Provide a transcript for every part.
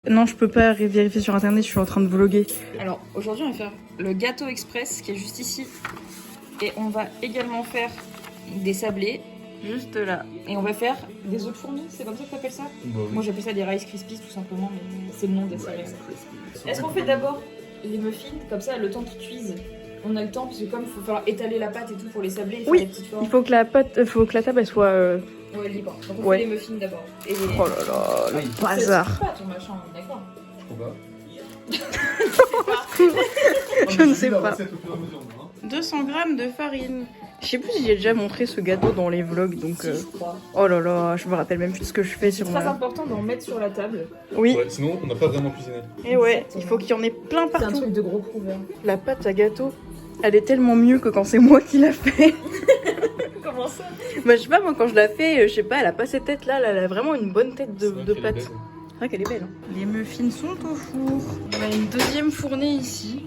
Non, je peux pas vérifier sur internet, je suis en train de vlogger. Alors, aujourd'hui, on va faire le gâteau express qui est juste ici. Et on va également faire des sablés, juste là. Et on va faire des œufs de fourmi, c'est comme ça que tu appelles ça? Bah, oui. Moi, j'appelle ça des Rice Krispies tout simplement, mais c'est le nom des céréales. Est-ce qu'on fait d'abord les muffins, comme ça, le temps qu'ils cuisent? On a le temps, parce que comme il faut falloir étaler la pâte et tout pour les sablés, Oui, faire des petites formes. il faut que la table elle soit. Ouais, libre. Donc on Ouais. fait les muffins d'abord. Et les... Oh là là, Oui. le bazar. C'est pas ton machin, d'accord. Je crois pas. Je ne sais pas. 200 200 grammes de farine. Je sais plus si j'ai déjà montré ce gâteau dans les vlogs, donc. Si, je crois. Oh là là, je me rappelle même plus de ce que je fais C'est sur très ma. important d'en mettre sur la table. Oui, Ouais, sinon, on n'a pas vraiment cuisiné. et ouais, il faut qu'il y en ait plein C'est un partout. truc de gros prouveur. La pâte à gâteau, elle est tellement mieux que quand c'est moi qui la fais. Comment ça? Bah, je sais pas, moi quand je la fais, je sais pas, elle a pas cette tête là, elle a vraiment une bonne tête de pâte. C'est vrai qu'elle est belle. Hein. Les muffins sont au four. On a une deuxième fournée ici.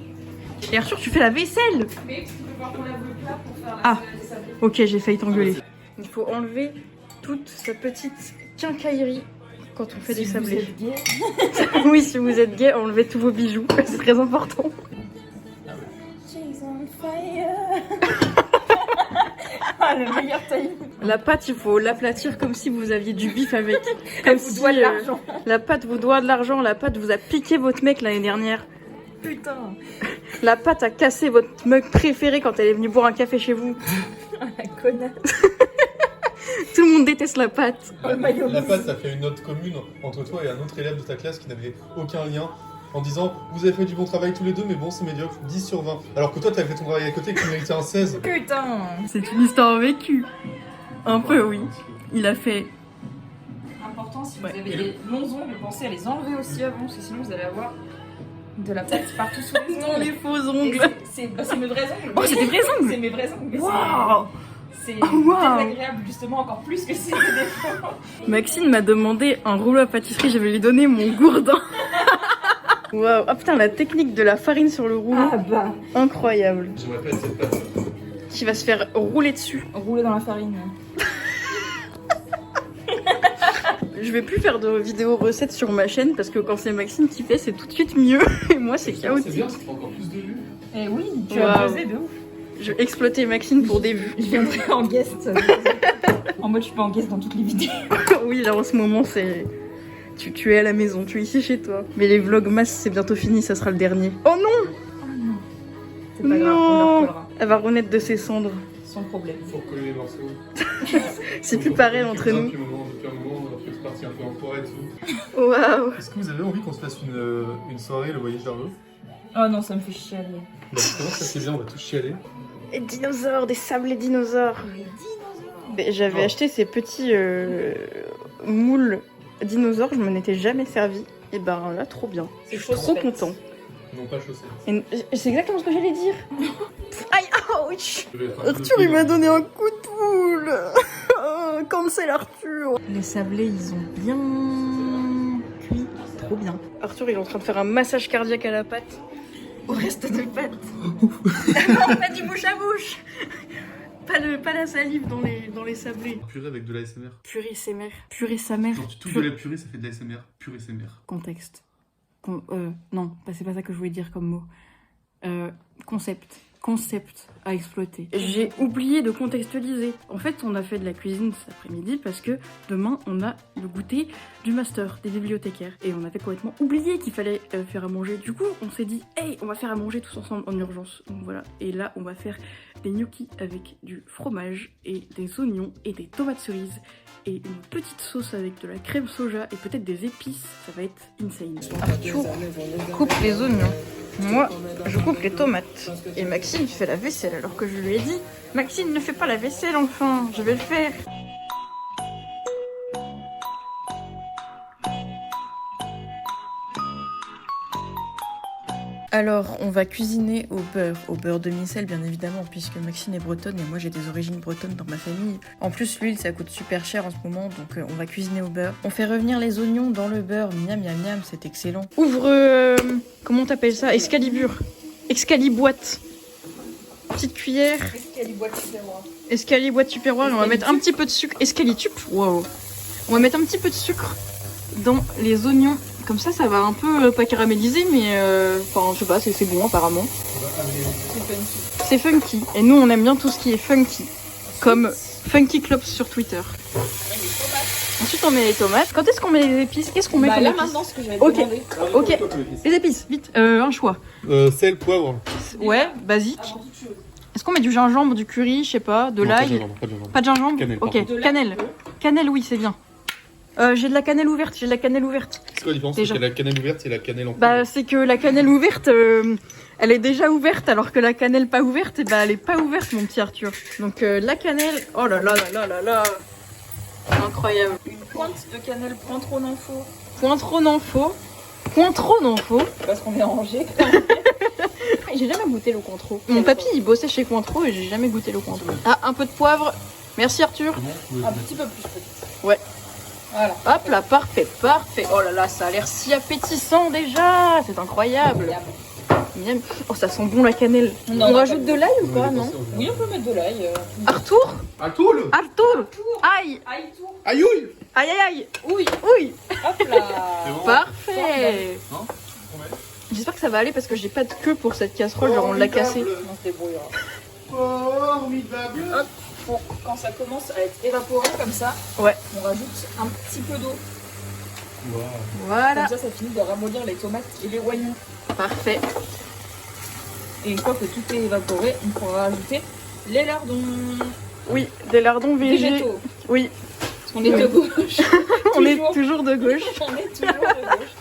Et Arthur, tu fais la vaisselle? Mais tu peux voir qu'on lave le plat pour faire la Ah. salade des sablés. Ok, j'ai failli t'engueuler. Il faut enlever toute sa petite quincaillerie quand on fait des sablés. Oui, si vous êtes gay, enlevez tous vos bijoux, c'est très important. Ah, le meilleur timing. La pâte, il faut l'aplatir comme si vous aviez du bif avec. Comme vous si doit de l'argent. la pâte vous doit de l'argent, la pâte vous a piqué votre mec l'année dernière. Putain. La pâte a cassé votre mug préféré quand elle est venue boire un café chez vous. Ah, la connasse. Tout le monde déteste la pâte. Oh, le maillot. La pâte, ça fait une note commune entre toi et un autre élève de ta classe qui n'avait aucun lien. En disant, vous avez fait du bon travail tous les deux, mais bon, c'est médiocre, 10 sur 20. Alors que toi, t'as fait ton travail à côté et que tu méritais un 16. Putain. C'est une histoire vécue. Un peu, oui. Il a fait. Important, si vous Ouais. avez des longs ongles, pensez à les enlever aussi avant, parce que sinon vous allez avoir de la pâte partout sous les Dans les ongles. faux Et ongles. c'est mes vrais ongles. Oh, c'est des vrais ongles. C'est mes vrais ongles. Waouh. C'est Wow. désagréable, justement, encore plus que c'est des défauts. Maxine m'a demandé un rouleau à pâtisserie, je vais lui donner mon gourdin. Waouh. Ah putain, la technique de la farine sur le rouleau. bah. Incroyable. J'aimerais pas être cette pâte. Qui va se faire rouler dessus. Rouler dans la farine. Je vais plus faire de vidéos recettes sur ma chaîne parce que quand c'est Maxine qui fait, c'est tout de suite mieux. Et moi, c'est C'est chaotique. bien, ça fait encore plus de vues. Eh oui, tu Waouh. as buzzé de ouf. Je vais exploiter Maxine pour des vues. Je viendrai en guest. En mode, je suis pas en guest dans toutes les vidéos. Oui, là en ce moment, c'est. Tu es à la maison, tu es ici chez toi. Mais les vlogmas, c'est bientôt fini, ça sera le dernier. Oh non! C'est pas grave, on Non. leur collera. Elle va renaître de ses cendres. Sans problème. Faut recoller les morceaux. C'est plus pareil entre nous. Depuis un moment, on a fait partie un peu en forêt et tout. Waouh! Est-ce que vous avez envie qu'on se fasse une soirée, le voyage vers l'eau? Oh non, ça me fait chialer. Bah justement, ça c'est bien, on va tous chialer. Les dinosaures, des sablés dinosaures. J'avais Oh. acheté ces petits moules dinosaures, je m'en étais jamais servi. Et ben là, trop bien. C'est Je suis trop content. Non pas chaussée. Et c'est exactement ce que j'allais dire. Aïe, ouch! Je vais être un peu Arthur, il plus- m'a donné un coup de poule. Cancel Arthur. Les sablés, ils ont bien cuit. Trop bien. Arthur, il est en train de faire un massage cardiaque à la pâte. Au reste de pâte. Non, pas du bouche à bouche. Pas la salive dans les sablés. Purée avec de l'ASMR. Purée sa mère. Purée sa mère. Genre tu touches de la purée, ça fait de l'ASMR. Purée sa mère. Contexte. Non, c'est pas ça que je voulais dire comme mot. Concept. Concept à exploiter. J'ai oublié de contextualiser. En fait, on a fait de la cuisine cet après-midi parce que demain, on a le goûter du master des bibliothécaires. Et on avait complètement oublié qu'il fallait faire à manger. Du coup, on s'est dit, hey, on va faire à manger tous ensemble en urgence. Donc voilà. Et là, on va faire des gnocchis avec du fromage et des oignons et des tomates cerises. Et une petite sauce avec de la crème soja et peut-être des épices. Ça va être insane. Arthur coupe les oignons. Moi, je coupe les tomates. Et Maxime fait la vaisselle alors que je lui ai dit Maxime, ne fais pas la vaisselle enfin, je vais le faire. Alors, on va cuisiner au beurre demi-sel bien évidemment, puisque Maxine est bretonne et moi j'ai des origines bretonnes dans ma famille. En plus, l'huile ça coûte super cher en ce moment, donc on va cuisiner au beurre. On fait revenir les oignons dans le beurre, miam miam miam, c'est excellent. Ouvre, comment t'appelles ça? Excalibur. Excaliboîte. Petite cuillère. Escaliboîte tupperware, et on va mettre un petit peu de sucre. Escalitup, wow. On va mettre un petit peu de sucre dans les oignons Comme ça va un peu pas caraméliser, mais enfin, je sais pas, c'est bon apparemment. C'est funky. Et nous, on aime bien tout ce qui est funky. Comme Funky Clops sur Twitter. Ensuite, on met les tomates. Quand est-ce qu'on met les épices? Qu'est-ce qu'on met comme là épices? maintenant, ce que j'avais Ok. demandé. Ok. Les épices, vite. Un choix. Sel, poivre. Ouais, basique. Est-ce qu'on met du gingembre, du curry, je sais pas, de Non, pas de l'ail? gingembre, pas de gingembre. Pas de gingembre? Cannelle, par Ok, contre. cannelle. Cannelle, oui, c'est bien. J'ai de la cannelle ouverte, C'est quoi la différence Déjà. entre la cannelle ouverte et la cannelle en Bah, c'est que la cannelle ouverte, elle est déjà ouverte, alors que la cannelle pas ouverte, et bah, elle est pas ouverte, mon petit Arthur. Donc, la cannelle, oh là là là là là là. Incroyable. Une pointe de cannelle, point trop n'en faut. Point trop n'en faut. Point trop n'en faut. Parce qu'on est rangé. J'ai jamais goûté le Cointreau. Mon papy, il bossait chez Cointreau et j'ai jamais goûté le Cointreau. Ah, un peu de poivre. Merci Arthur. Un petit peu plus peut-être. Ouais. Voilà. Hop là, parfait, parfait. Oh là là, ça a l'air si appétissant déjà. C'est incroyable. Miam. Oh, ça sent bon la cannelle. Non, on non, rajoute de l'ail ou pas, non? Oui, on peut mettre de l'ail. Arthur? Atoul. Arthur? Aïe! Aïe tout. Aïe ouille. Aïe aïe aïe! Oui. Oui! Hop là. Parfait! Non. J'espère que ça va aller parce que j'ai pas de queue pour cette casserole, genre on l'a cassée. On se débrouillera. Formidable. Hop. Bon, quand ça commence à être évaporé comme ça, Ouais. on rajoute un petit peu d'eau. Voilà, Comme ça finit de ramollir les tomates et les oignons. parfait. Et une fois que tout est évaporé, on pourra rajouter les lardons Oui, des lardons végétaux. Oui, Parce qu'on est de gauche. on est Toujours. toujours de gauche. On est toujours de gauche.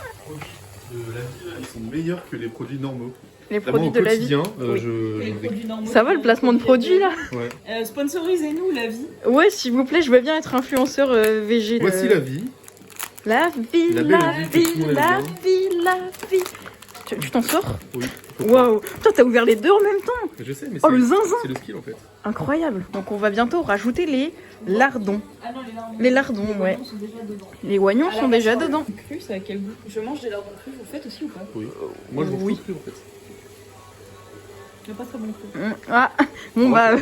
La vie, ils sont meilleurs que les produits normaux. Les Vraiment, produits au de la vie. quotidien, Oui. Les produits normaux. Ça va le placement de produits là? Ouais. Sponsorisez-nous la vie. Ouais, s'il vous plaît, je veux bien être influenceur végé. Voici la vie. La vie, La belle la vie que vie, tout le monde aime la bien. vie, la vie. Tu t'en sors? Oui. Waouh! Putain, t'as ouvert les deux en même temps! Je sais, mais Oh le zinzin! c'est le skill en fait. Incroyable! Donc on va bientôt rajouter les lardons. Ah non, les lardons. Les lardons, ouais. Sont déjà dedans. Les oignons À la sont déjà casserole. dedans. Cru, ça a quel goût? Je mange des lardons crus, vous faites aussi ou pas? Oui. Moi je mange Oui. tous cru en fait. C'est pas très bon cru. Ah! Bon bah.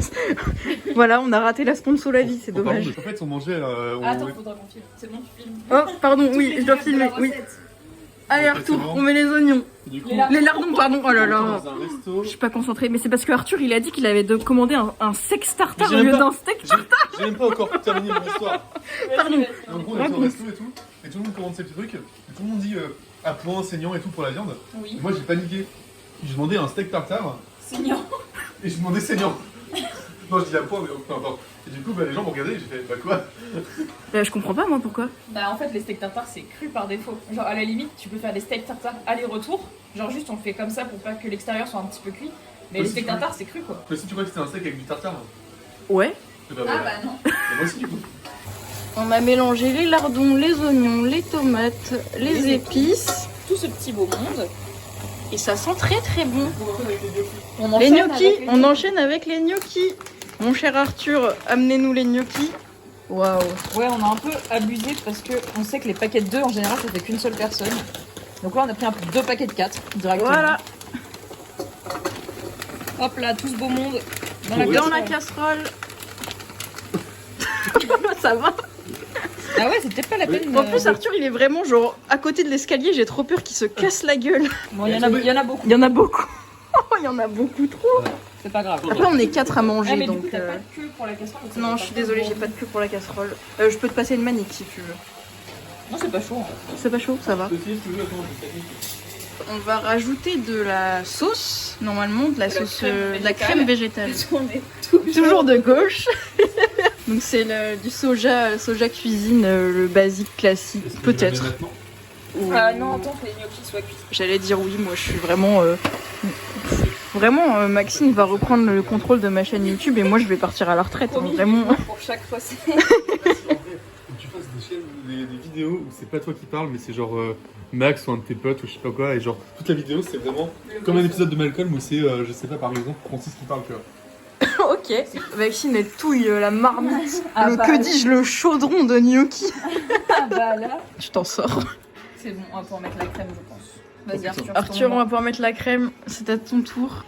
Voilà, on a raté la sponsor la vie, c'est Oh, pardon, dommage. en fait on mangeait. Attends, faudra qu'on filme. C'est bon, tu filmes. Oh, pardon, oui, je dois filmer, oui. Allez, Ok, Arthur, c'est bon. on met les oignons. Du coup, Les lardons, pardon, oh là là. dans un resto. Je suis pas concentrée, mais c'est parce que Arthur il a dit qu'il avait commandé un sex tartare J'ai au même lieu pas- d'un steak. J'ai même pas encore terminé mon histoire. Pardon. Donc on est au resto et tout, et tout le monde commande ses petits trucs, et tout le monde dit à point, saignant et tout pour la viande. Oui. Et moi j'ai paniqué. J'ai demandé un steak tartare, Saignant. et j'ai demandé saignant. Non, je dis à point, mais peu importe. Et du coup, bah, les gens m'ont regardé et j'ai fait, bah quoi? Je comprends pas moi pourquoi. Bah en fait les steaks tartare c'est cru par défaut. Genre à la limite tu peux faire des steaks tartare aller-retour. Genre juste on le fait comme ça pour pas que l'extérieur soit un petit peu cuit. Mais Ouais, les c'est steaks cru. tartare c'est cru quoi. Mais si tu crois que c'était un steak avec du tartare, Ouais. et bah Ah voilà. bah non. Et moi aussi du coup. On a mélangé les lardons, les oignons, les tomates, les épices. Tout ce petit beau monde. Et ça sent très très bon. On Les enchaîne gnocchis, avec les on enchaîne avec les gnocchis. Mon cher Arthur, amenez-nous les gnocchis. Waouh. Ouais, on a un peu abusé parce que on sait que les paquets de 2 en général ça fait qu'une seule personne. Donc là on a pris deux paquets de 4 directement. Voilà, Hop là, tout ce beau monde dans Ouais. dans la casserole. Ça va. Ah ouais, c'est peut-être pas la peine. En plus, Arthur, il est vraiment genre à côté de l'escalier. J'ai trop peur qu'il se casse la gueule. Bon, il y en a beaucoup. Il y en a beaucoup. Il y en a beaucoup trop. C'est pas grave. Après, on est 4 à Ah manger, mais du donc. coup t'as pas de queue pour la casserole. donc ça Non, fait je suis pas désolée, bon. j'ai pas de queue pour la casserole. Je peux te passer une manique si tu veux. Non, c'est pas chaud. C'est pas chaud, ça va. Aussi, je te jure, attends, je t'ai dit. On va rajouter de la sauce, normalement, de la sauce, crème de la crème végétale. On est Toujours de gauche. Donc c'est du soja cuisine, le basique classique, Est-ce que je le mets peut-être. maintenant Ou- Ah non, attends que les gnocchis soient cuits. J'allais dire oui, moi je suis vraiment... Vraiment, Maxime va reprendre le contrôle de ma chaîne YouTube et moi je vais partir à la retraite. Hein, vraiment. Pour chaque fois, c'est. En vrai, faut que tu fasses des vidéos où c'est pas toi qui parles, mais c'est genre Max ou un de tes potes ou je sais pas quoi, et genre toute la vidéo c'est vraiment comme un épisode de Malcolm où c'est, je sais pas, par exemple, Francis qui parle, tu vois. Ok. Maxime elle touille la marmite, Ah le bah, que dis-je, le chaudron de gnocchi. Ah bah là. Tu t'en sors. C'est bon, on va pouvoir mettre la crème, je pense. Vas-y, Oh, Arthur. Arthur, on va pouvoir mettre la crème, c'est à ton tour.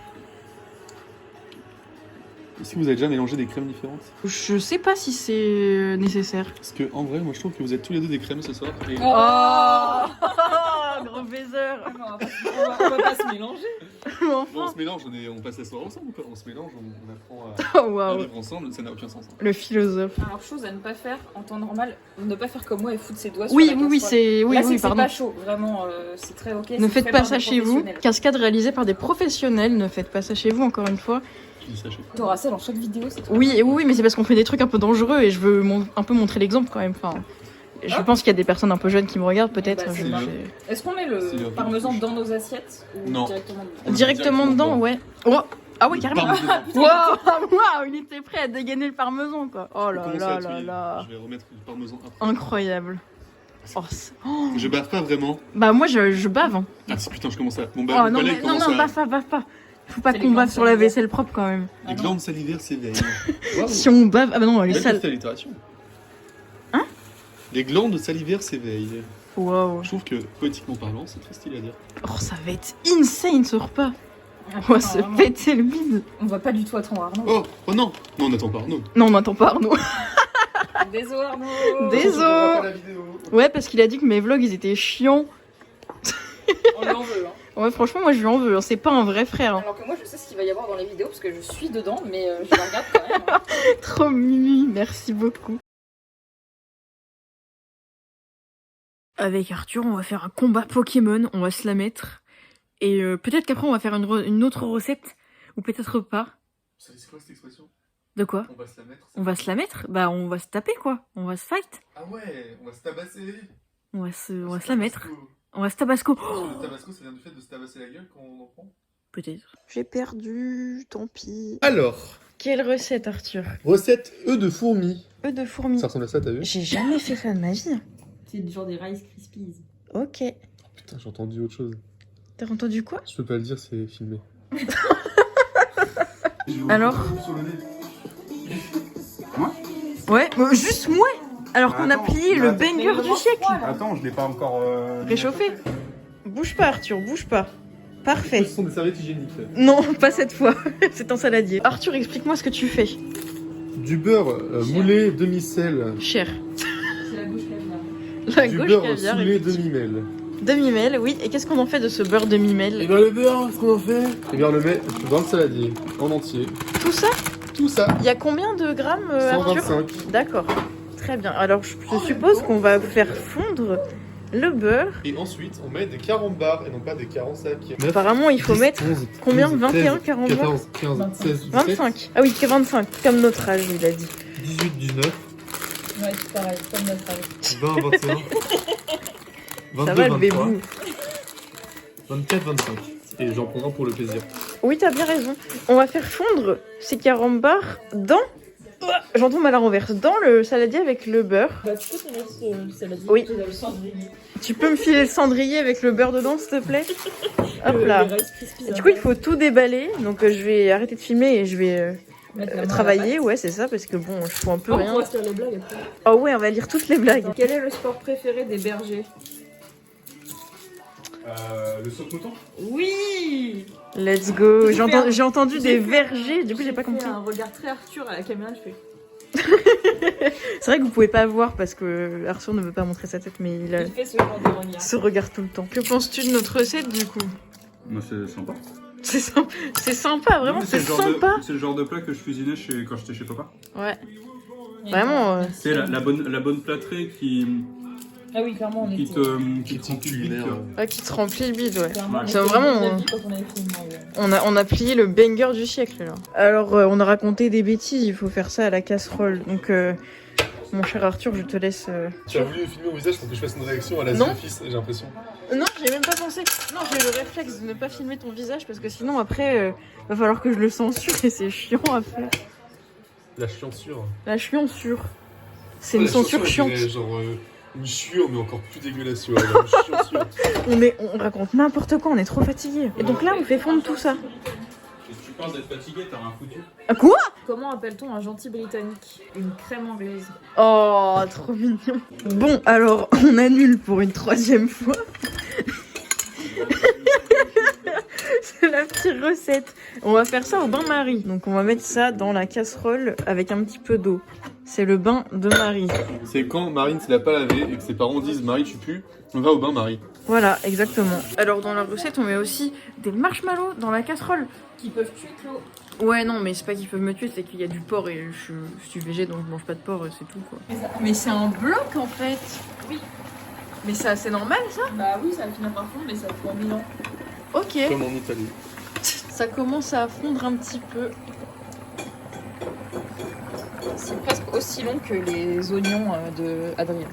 Est-ce que vous avez déjà mélangé des crèmes différentes? Je sais pas si c'est nécessaire. Parce que en vrai, moi je trouve que vous êtes tous les deux des crèmes ce soir. Et... Oh gros baiser. On va pas se mélanger. Bon, on se mélange, on passe la soirée ensemble ou quoi? On se mélange, on apprend à Oh waouh. vivre ensemble, ça n'a aucun sens. Le philosophe. Alors, chose à ne pas faire en temps normal, ne pas faire comme moi et foutre ses doigts Oui, sur la oui, casserole. c'est. Oui, Là, c'est oui, que c'est pardon. pas chaud, vraiment, c'est très ok. Ne c'est faites fait pas par ça des chez vous. professionnels. Cascade réalisée par des professionnels. Ne faites pas ça chez vous, encore une fois. Je dis ça à chaque fois. T'auras ça dans chaque vidéo, c'est trop Oui, oui, mais c'est parce qu'on fait des trucs un peu dangereux et je veux un peu montrer l'exemple quand même. Enfin, je pense qu'il y a des personnes un peu jeunes qui me regardent, peut-être. Bah, c'est Je- bien. je- Est-ce qu'on met C'est le le parmesan dans nos assiettes ou Non. directement dedans? On le Directement dedans, ouais. Oh. Ah oui, carrément. Parmesan. Waouh, waouh, il était prêt à dégainer le parmesan, quoi. Oh là Commencez là à là tuer. là. Je vais remettre du parmesan après. Incroyable. Oh, c'est- Je bave pas vraiment. bah moi je bave. Hein. Ah si, putain, je commence à... Mon Oh mon non, palais mais, non, commence non, à... bave pas. Faut pas C'est qu'on les bave glandes sur la salivaires. vaisselle propre quand même. Les glandes salivaires s'éveillent. Waouh. Si on bave, ah bah non, elle est Belle sale. petite allitération. Hein? Les glandes salivaires s'éveillent. Waouh. Je trouve que, poétiquement parlant, c'est très stylé à dire. Oh, ça va être insane ce repas. Ah, On va non, se vraiment. péter le bide. On va pas du tout attendre Arnaud. Oh non. Non, on n'attend pas Arnaud. Non, on n'attend pas Arnaud. Désolé Arnaud. Désolé. Je vois pas la vidéo. Ouais, parce qu'il a dit que mes vlogs ils étaient chiants. On lui en veut. Hein. Ouais, franchement, moi je lui en veux. Hein. C'est pas un vrai frère. Hein. Alors que moi je sais ce qu'il va y avoir dans les vidéos parce que je suis dedans, mais je la regarde quand même. Hein. Trop mimi, merci beaucoup. Avec Arthur, on va faire un combat Pokémon, on va se la mettre. Et peut-être qu'après on va faire une autre recette, ou peut-être pas. C'est quoi cette expression? De quoi? On va se la mettre. On va se la mettre? Bah on va se taper quoi, on va se fight. Ah ouais, on va se tabasser. On va se la mettre. On va se tabasco. Oh, le tabasco, ça vient du fait de se tabasser la gueule quand on en prend. Peut-être. J'ai perdu, tant pis. Alors, Quelle recette Arthur? recette œufs de fourmis. Œufs de fourmis. Ça ressemble à ça, t'as vu? J'ai jamais fait ça de ma vie. C'est genre des Rice Krispies. Ok. Putain, j'ai entendu autre chose. T'as entendu quoi? Je peux pas le dire, c'est filmé. Alors? Ouais, juste moi. Alors qu'on a plié le banger du siècle. Attends, je l'ai pas encore Réchauffé. Bouge pas Arthur, bouge pas. Parfait. Ce sont des serviettes hygiéniques. Non, pas cette fois. C'est un saladier. Arthur, explique-moi ce que tu fais. Du beurre moulé demi-sel. Cher. C'est la bouche caviar. La Du gauche beurre caviar. soulé effectivement. demi-mêle. Demi-mêle, oui. Et qu'est-ce qu'on en fait de ce beurre demi-mêle? bien le beurre, ce qu'on en fait? Et bien on le met dans le saladier, en entier. Tout ça? Tout ça, Il y a combien de grammes, Arthur? 125. D'accord. Très bien. Alors, je suppose qu'on va faire fondre le beurre. Et ensuite, on met des carambars et non pas des carensacs. Apparemment, il faut mettre combien? 21 carambars? 14, 15, 16, 17, 25. Ah oui, 25. Comme notre âge, il a dit. 18, 19, Ouais, c'est pareil, comme notre âge. 20, 21, 22, Ça va, le 23, bébou. 24, 25. Et j'en prends un pour le plaisir. Oui, t'as bien raison. On va faire fondre ces carambars dans... J'en tombe à la renverse. Dans le saladier avec le beurre. Bah, tu peux te mettre le saladier. Oui. Le cendrier. Tu peux me filer le cendrier avec le beurre dedans, s'il te plaît? Hop là. Les Rice Krispies. Et du coup, il faut tout déballer. Donc, je vais arrêter de filmer et je vais Mettre la main à la travailler. Ouais, c'est ça, parce que bon, je fous un peu pâte. rien. On va se faire les blagues après. Oh ouais, on va lire toutes les blagues. Quel est le sport préféré des bergers? Le saut-mouton. Oui. Let's go. J'ai fait un- J'ai entendu des j'ai fait- vergers, du coup, j'ai pas fait compris. un regard très Arthur à la caméra, je fais. C'est vrai que vous pouvez pas voir parce que Arthur ne veut pas montrer sa tête, mais il Il fait ce genre d'ironie. se regarde tout le temps. Que penses-tu de notre recette du coup? Moi, c'est sympa. C'est sympa, vraiment, Non, mais c'est le genre de- sympa. C'est le genre de plat que je cuisinais quand j'étais chez papa. Ouais, vraiment. C'est la bonne plâtrée qui Ah oui, clairement, on était. te remplit le culinaire. cœur. Ouais, qui te remplit le bide, ouais. Clairement, on C'est était vraiment, au bout de la hein. vie quand on avait filmé, ouais. On a plié le banger du siècle là. Alors, on a raconté des bêtises, il faut faire ça à la casserole. Donc, mon cher Arthur, je te laisse. Tu as voulu filmer mon visage pour que je fasse une réaction à la Non. Office, j'ai l'impression. Non, j'ai même pas pensé. Non, j'ai le réflexe de ne pas filmer ton visage parce que sinon, après, va falloir que je le censure et c'est chiant à faire. La chiansure. La chiansure. C'est Ouais, une la censure chiansure, chiante. je dirais genre une chiure, mais encore plus dégueulasse, tu vois. Une chiansure. On raconte n'importe quoi, on est trop fatigué. Et donc là, on fait fondre tout ça. Si tu parles d'être fatigué, t'as rien foutu. Ah, quoi? Comment appelle-t-on un gentil britannique? Une crème anglaise. Oh, trop mignon. Bon, alors, on annule pour une 3e fois. C'est la petite recette. On va faire ça au bain-marie. Donc, on va mettre ça dans la casserole avec un petit peu d'eau. C'est le bain de Marie. C'est quand Marine se l'a pas lavé et que ses parents disent Marie, tu pues, on va au bain, Marie. Voilà, exactement. Alors dans la recette, on met aussi des marshmallows dans la casserole. Qui peuvent tuer Clo. Ouais, non, mais c'est pas qu'ils peuvent me tuer, c'est qu'il y a du porc et je suis végé donc je mange pas de porc, c'est tout quoi. Mais c'est un bloc en fait. Oui. Mais c'est normal ça? Bah oui, ça va finir par fondre, mais ça prend 1000 ans. Ok. Comme en Italie. Ça commence à fondre un petit peu. C'est presque aussi long que les oignons de Adrien.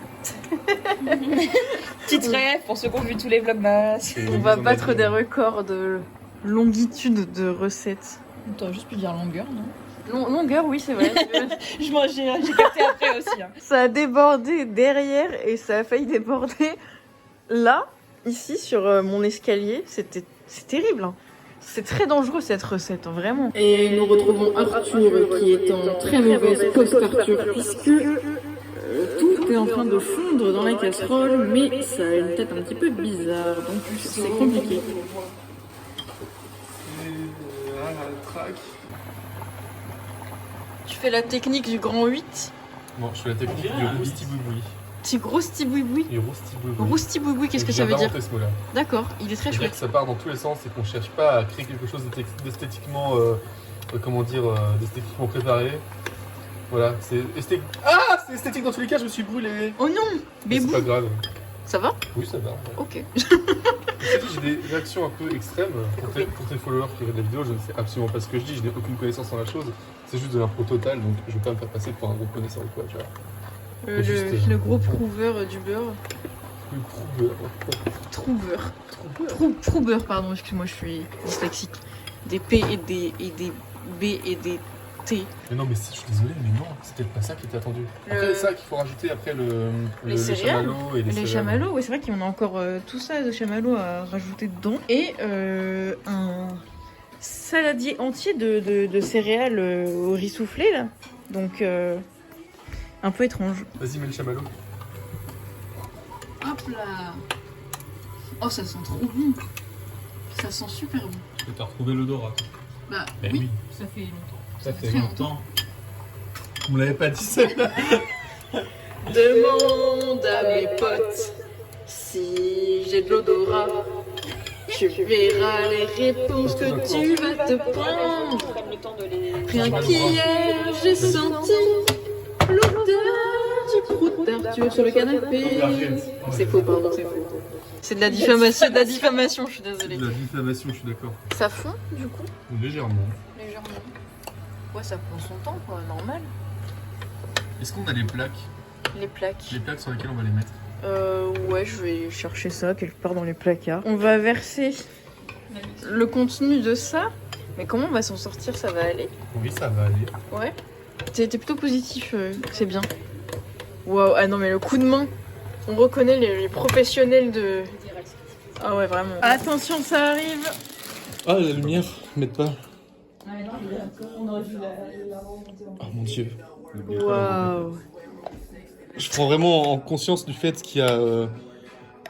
Petite rêve pour ceux qui ont vu tous les vlogmas. On va battre des records de longitude de recettes. T'aurais juste pu dire longueur, non? Longueur, oui, c'est vrai. J'ai capté après aussi. Hein. Ça a débordé derrière et ça a failli déborder là, ici, sur mon escalier. C'est terrible. Hein. C'est très dangereux cette recette, hein, vraiment. Et nous retrouvons Arthur qui est en très mauvaise post-Arthur puisque tout est en train de fondre dans la casserole, mais ça a une tête un petit peu bizarre, donc c'est compliqué. Tu fais la technique du grand 8. Non, je fais la technique du rousti-boui-boui. Petit gros stiboui-boui. Et rousti-boui-boui. Rousti-boui-boui, qu'est-ce que ça veut J'ai dire? inventé ce mot-là. D'accord, il est très C'est-à-dire chouette. que ça part dans tous les sens et qu'on cherche pas à créer quelque chose d'esthétiquement, d'esthétiquement préparé. Voilà, c'est esthétique. Ah, c'est esthétique dans tous les cas, je me suis brûlé. Oh non, Mais c'est bébou. pas grave. Ça va? Oui, ça va. Ouais. Ok. J'ai des réactions un peu extrêmes pour tes followers qui regardent la vidéo. Je ne sais absolument pas ce que je dis, je n'ai aucune connaissance en la chose. C'est juste de l'impro total, donc je vais pas me faire passer pour un gros connaisseur ou quoi, tu vois. Le gros prouveur du beurre. Le gros beurre. Trouveur, pardon, excuse-moi, je suis dyslexique. Des P et des B et des T. Mais non, mais si, je suis désolé, mais non, c'était pas ça qui était attendu. Après, ça qu'il faut rajouter après Les le céréales, chamallow et les les céréales. chamallows, oui, c'est vrai qu'on a encore tout ça de chamallows à rajouter dedans. Et un saladier entier de céréales au riz soufflé, là. Donc, un peu étrange. Vas-y, mets le chamallow. Hop là. Oh, ça sent trop bon. Ça sent super bon. Et t'as retrouvé l'odorat. Bah Ben oui, oui, ça fait longtemps. ça fait très longtemps. On me l'avait pas dit celle-là. Demande à mes potes si j'ai de l'odorat. Tu verras les réponses que tu vas te prendre. Prendre le temps de les. Rien qu'hier, j'ai senti l'odeur du prout d'Arthur sur le canapé. C'est faux, pardon, c'est faux. C'est de la diffamation, je suis désolée. De la diffamation, je suis d'accord. Ça fond, du coup? Légèrement. Légèrement. Ouais, ça prend son temps, quoi, normal. Est-ce qu'on a les plaques? Les plaques. Les plaques sur lesquelles on va les mettre? Ouais, je vais chercher ça quelque part dans les placards. On va verser le contenu de ça. Mais comment on va s'en sortir? Ça va aller? Oui, ça va aller. Ouais. T'es plutôt positif, c'est bien. Waouh, ah non, mais le coup de main. On reconnaît les professionnels de... Ah ouais, vraiment. Attention, ça arrive. Ah, la lumière, m'aide pas. Oh mon dieu. Waouh. Je prends vraiment en conscience du fait qu'il y a...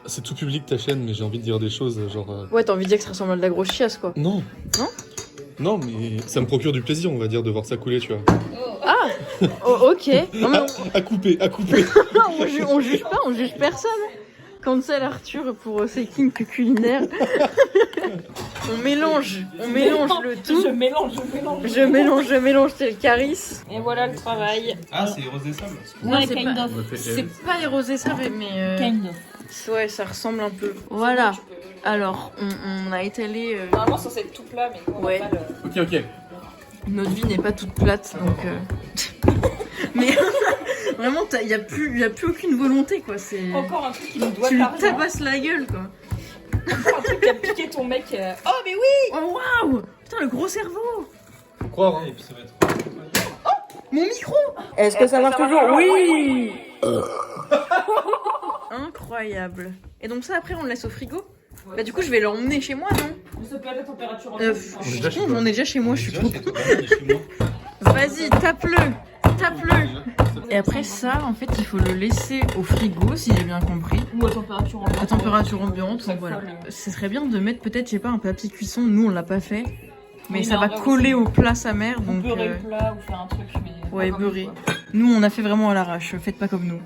C'est tout public ta chaîne, mais j'ai envie de dire des choses genre... Ouais, t'as envie de dire que ça ressemble à de la grosse chiasse, quoi. Non. Non? Non, mais ça me procure du plaisir, on va dire, de voir ça couler, tu vois. Ah. Oh, ok. Non, mais À couper, à couper. on juge pas, on juge personne. Cancel Arthur pour ses kinks culinaires. on mélange le tout. Je mélange. Je mélange tel Caris. Et voilà le travail. Ah, c'est rose des sables. Non, c'est kind pas, of. c'est pas érosé ça, mais Kind of. ouais, ça ressemble un peu. Voilà. Alors, on a étalé. Normalement, ça c'est tout plat, mais on Ouais. va pas le. Ok. Notre vie n'est pas toute plate, donc. Mais vraiment, il y a plus aucune volonté, quoi. C'est. Encore un truc qui nous doit Tu de lui l'argent. tabasses la gueule, quoi. Encore un truc qui a piqué ton mec. Oh, mais oui! Oh waouh! Putain, le gros cerveau! Faut croire, hein. Et puis ça va être. Mon micro! Est-ce que ça marche toujours? Oui! Incroyable. Et donc ça, après, on le laisse au frigo? Bah du coup, je vais l'emmener chez moi, non? Mais ça peut être la température Je est suis déjà chez con, toi. j'en ai déjà chez moi, je suis trop... Chez moi. Vas-y, tape-le! Et après ça, en fait, il faut le laisser au frigo, si j'ai bien compris. Ou à température ambiante. À température ambiante, donc voilà. Ce serait bien de mettre peut-être, je sais pas, un papier cuisson. Nous, on l'a pas fait. Mais Oui, ça mais va en vrai, coller vous- au plat sa mère, Ou donc... beurrer le plat ou faire un truc, mais. ouais, pas comme beurrer. nous, quoi. Nous, on a fait vraiment à l'arrache. Faites pas comme nous.